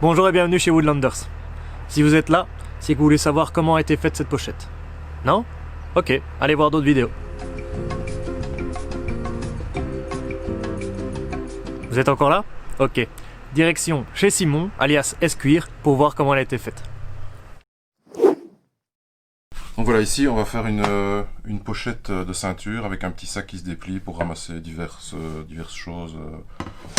Bonjour et bienvenue chez Woodlanders. Si vous êtes là, c'est que vous voulez savoir comment a été faite cette pochette. Non? Ok, allez voir d'autres vidéos. Vous êtes encore là? Ok. Direction chez Simon, alias Escuire, pour voir comment elle a été faite. Donc voilà, ici on va faire une pochette de ceinture avec un petit sac qui se déplie pour ramasser diverses choses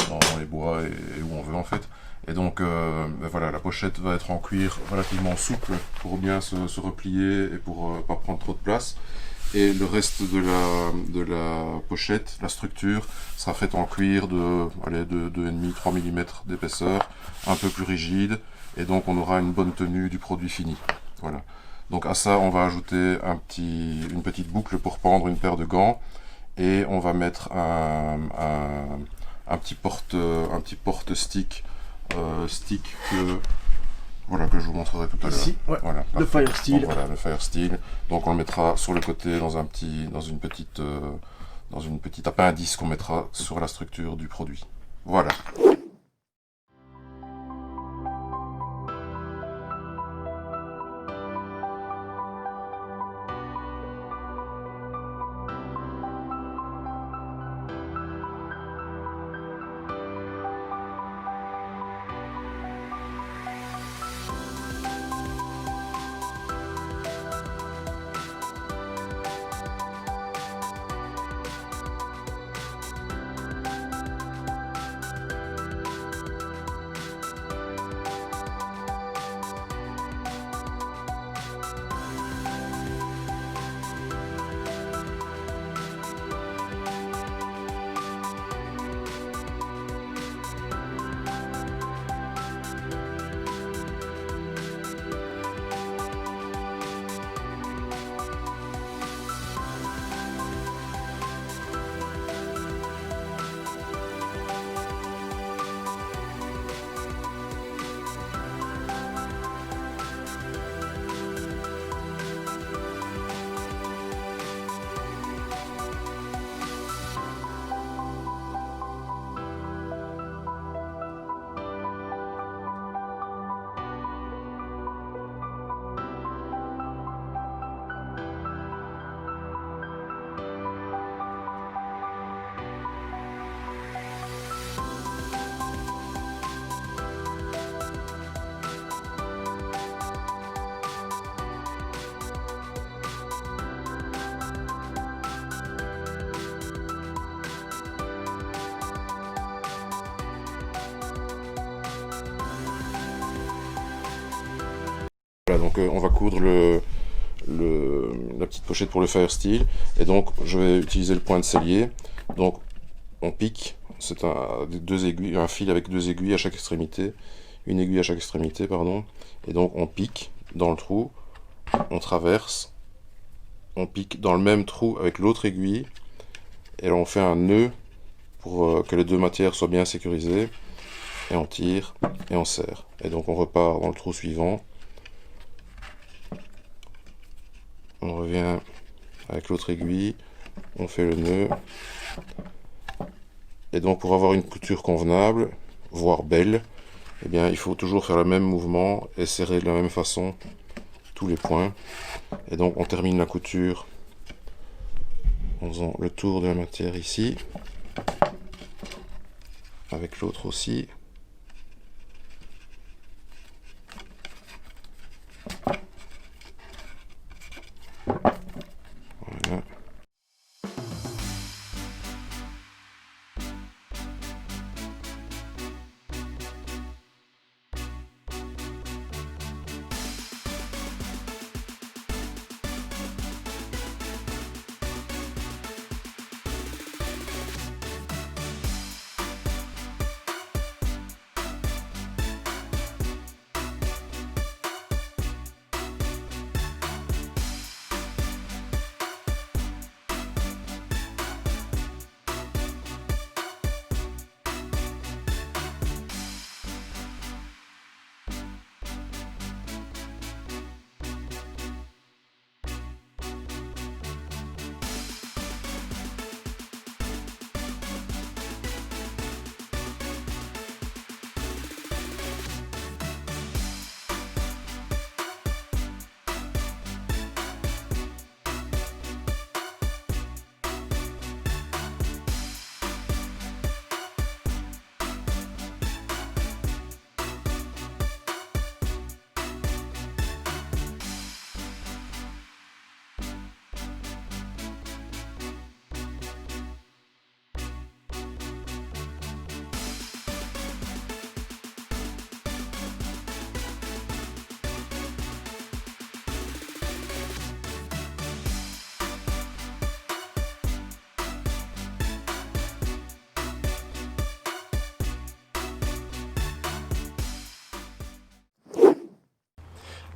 dans les bois et où on veut en fait. Et donc ben voilà, la pochette va être en cuir relativement souple pour bien se replier et pour pas prendre trop de place. Et le reste de la pochette, la structure, sera faite en cuir de 2,5-3 mm d'épaisseur, un peu plus rigide, et donc on aura une bonne tenue du produit fini. Voilà. Donc à ça, on va ajouter une petite boucle pour pendre une paire de gants, et on va mettre un petit porte-stick que je vous montrerai tout à l'heure. Ici, ouais. Voilà, le Fire Steel. Donc, voilà, le Fire Steel. Donc on le mettra sur le côté dans une petite appendice qu'on mettra sur la structure du produit. Voilà. Voilà, donc on va coudre la petite pochette pour le Fire Steel, et donc je vais utiliser le point de sellier. Donc on pique, c'est un fil avec deux aiguilles à chaque extrémité, une aiguille à chaque extrémité, pardon, et donc on pique dans le trou, on traverse, on pique dans le même trou avec l'autre aiguille, et là on fait un nœud pour que les deux matières soient bien sécurisées, et on tire et on serre, et donc on repart dans le trou suivant. On revient avec l'autre aiguille, on fait le nœud, et donc pour avoir une couture convenable, voire belle, eh bien il faut toujours faire le même mouvement et serrer de la même façon tous les points. Et donc on termine la couture en faisant le tour de la matière ici, avec l'autre aussi. Voilà.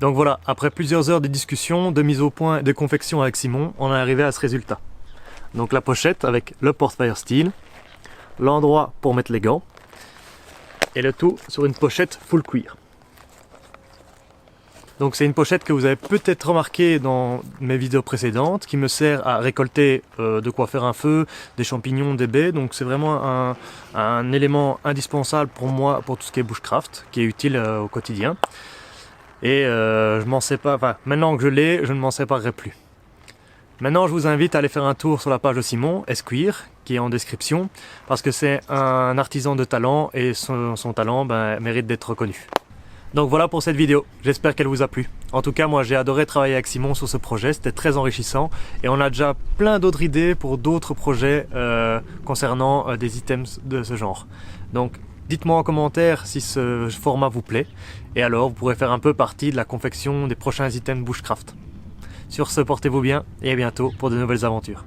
Donc voilà, après plusieurs heures de discussion, de mise au point et de confection avec Simon, on est arrivé à ce résultat. Donc la pochette avec le porte-fire steel, l'endroit pour mettre les gants, et le tout sur une pochette full cuir. Donc c'est une pochette que vous avez peut-être remarqué dans mes vidéos précédentes, qui me sert à récolter de quoi faire un feu, des champignons, des baies. Donc c'est vraiment un élément indispensable pour moi, pour tout ce qui est bushcraft, qui est utile au quotidien. Et je m'en sépare, enfin, maintenant que je l'ai, je ne m'en séparerai plus. Maintenant je vous invite à aller faire un tour sur la page de Simon, Esquire, qui est en description, parce que c'est un artisan de talent et son talent mérite d'être reconnu. Donc voilà pour cette vidéo, j'espère qu'elle vous a plu. En tout cas, moi j'ai adoré travailler avec Simon sur ce projet, c'était très enrichissant. Et on a déjà plein d'autres idées pour d'autres projets concernant des items de ce genre. Donc dites-moi en commentaire si ce format vous plaît. Et alors vous pourrez faire un peu partie de la confection des prochains items bushcraft. Sur ce, portez-vous bien et à bientôt pour de nouvelles aventures.